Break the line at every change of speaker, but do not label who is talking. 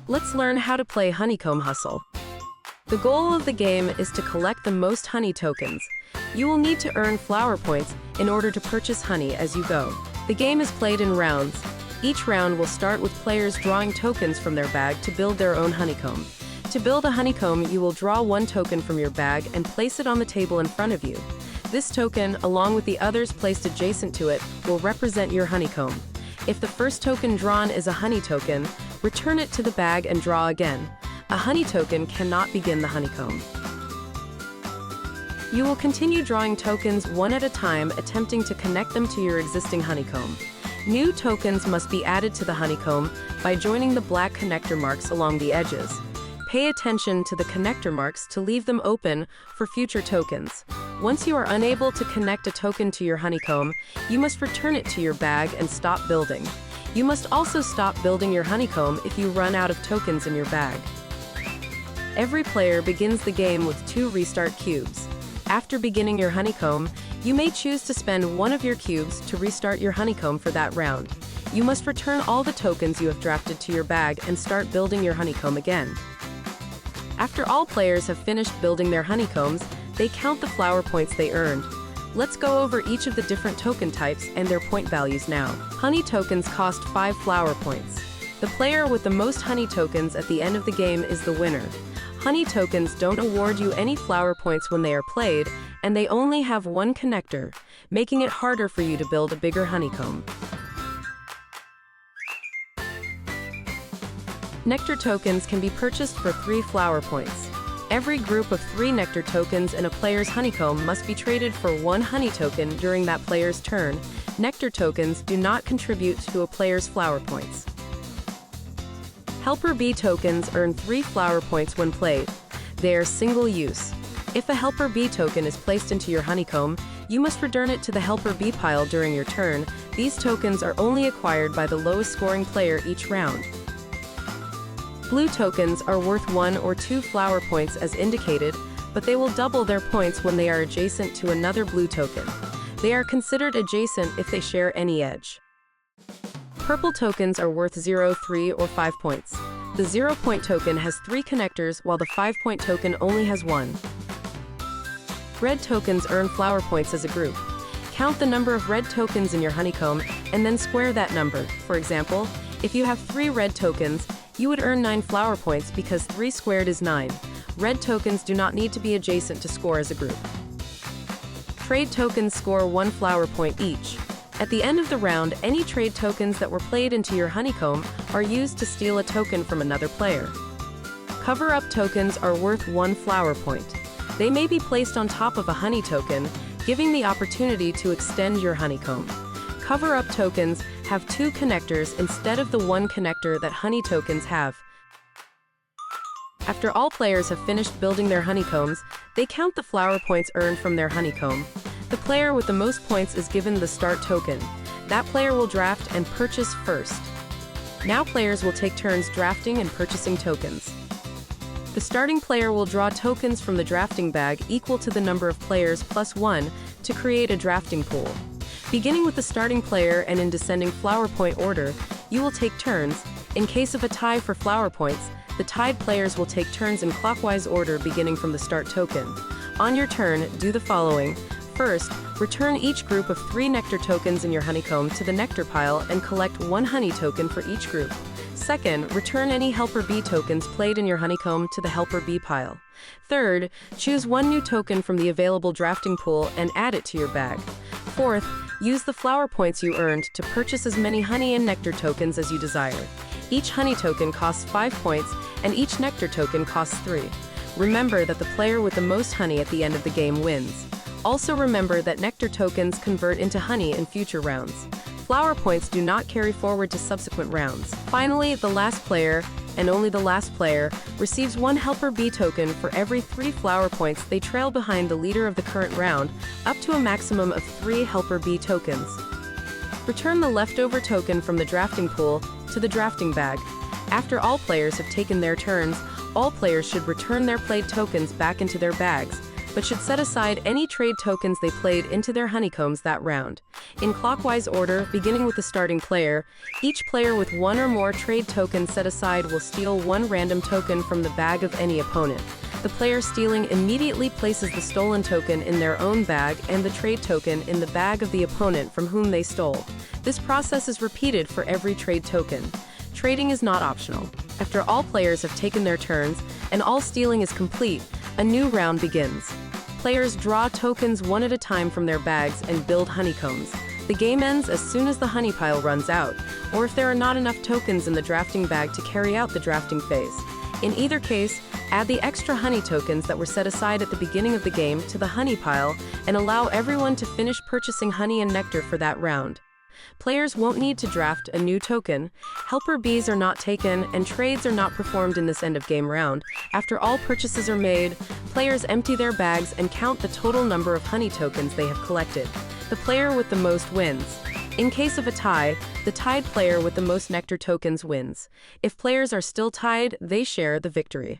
Let's learn how to play Honeycomb Hustle. The goal of the game is to collect the most honey tokens. You will need to earn flower points in order to purchase honey as you go. The game is played in rounds. Each round will start with players drawing tokens from their bag to build their own honeycomb. To build a honeycomb, you will draw one token from your bag and place it on the table in front of you. This token, along with the others placed adjacent to it, will represent your honeycomb. If the first token drawn is a honey token, return it to the bag and draw again. A honey token cannot begin the honeycomb. You will continue drawing tokens one at a time, attempting to connect them to your existing honeycomb. New tokens must be added to the honeycomb by joining the black connector marks along the edges. Pay attention to the connector marks to leave them open for future tokens. Once you are unable to connect a token to your honeycomb, you must return it to your bag and stop building. You must also stop building your honeycomb if you run out of tokens in your bag. Every player begins the game with 2 restart cubes. After beginning your honeycomb, you may choose to spend one of your cubes to restart your honeycomb for that round. You must return all the tokens you have drafted to your bag and start building your honeycomb again. After all players have finished building their honeycombs, they count the flower points they earned. Let's go over each of the different token types and their point values now. Honey tokens cost 5 flower points. The player with the most honey tokens at the end of the game is the winner. Honey tokens don't award you any flower points when they are played, and they only have one connector, making it harder for you to build a bigger honeycomb. Nectar tokens can be purchased for 3 flower points. Every group of 3 nectar tokens in a player's honeycomb must be traded for 1 honey token during that player's turn. Nectar tokens do not contribute to a player's flower points. Helper bee tokens earn 3 flower points when played. They are single use. If a helper bee token is placed into your honeycomb, you must return it to the helper bee pile during your turn. These tokens are only acquired by the lowest scoring player each round. Blue tokens are worth 1 or 2 flower points as indicated, but they will double their points when they are adjacent to another blue token. They are considered adjacent if they share any edge. Purple tokens are worth 0, 3, or 5 points. The 0-point token has 3 connectors, while the 5-point token only has 1. Red tokens earn flower points as a group. Count the number of red tokens in your honeycomb and then square that number. For example, if you have 3 red tokens, you would earn 9 flower points because 3 squared is 9. Red tokens do not need to be adjacent to score as a group. Trade tokens score 1 flower point each. At the end of the round, any trade tokens that were played into your honeycomb are used to steal a token from another player. Cover-up tokens are worth 1 flower point. They may be placed on top of a honey token, giving the opportunity to extend your honeycomb. Cover-up tokens have 2 connectors instead of the 1 connector that honey tokens have. After all players have finished building their honeycombs, they count the flower points earned from their honeycomb. The player with the most points is given the start token. That player will draft and purchase first. Now players will take turns drafting and purchasing tokens. The starting player will draw tokens from the drafting bag equal to the number of players plus 1 to create a drafting pool. Beginning with the starting player and in descending flower point order, you will take turns. In case of a tie for flower points, the tied players will take turns in clockwise order beginning from the start token. On your turn, do the following. First, return each group of 3 nectar tokens in your honeycomb to the nectar pile and collect 1 honey token for each group. Second, return any helper bee tokens played in your honeycomb to the helper bee pile. Third, choose 1 new token from the available drafting pool and add it to your bag. Fourth, use the flower points you earned to purchase as many honey and nectar tokens as you desire. Each honey token costs 5 points and each nectar token costs 3. Remember that the player with the most honey at the end of the game wins. Also remember that nectar tokens convert into honey in future rounds. Flower points do not carry forward to subsequent rounds. Finally, the last player, and only the last player, receives 1 helper bee token for every 3 flower points they trail behind the leader of the current round, up to a maximum of 3 helper bee tokens. Return the leftover token from the drafting pool to the drafting bag. After all players have taken their turns, all players should return their played tokens back into their bags. but should set aside any trade tokens they played into their honeycombs that round. In clockwise order, beginning with the starting player, each player with one or more trade tokens set aside will steal one random token from the bag of any opponent. The player stealing immediately places the stolen token in their own bag and the trade token in the bag of the opponent from whom they stole. This process is repeated for every trade token. Trading is not optional. After all players have taken their turns and all stealing is complete, a new round begins. Players draw tokens one at a time from their bags and build honeycombs. The game ends as soon as the honey pile runs out, or if there are not enough tokens in the drafting bag to carry out the drafting phase. In either case, add the extra honey tokens that were set aside at the beginning of the game to the honey pile and allow everyone to finish purchasing honey and nectar for that round. Players won't need to draft a new token, helper bees are not taken, and trades are not performed in this end-of-game round. After all purchases are made, players empty their bags and count the total number of honey tokens they have collected. The player with the most wins. In case of a tie, the tied player with the most nectar tokens wins. If players are still tied, they share the victory.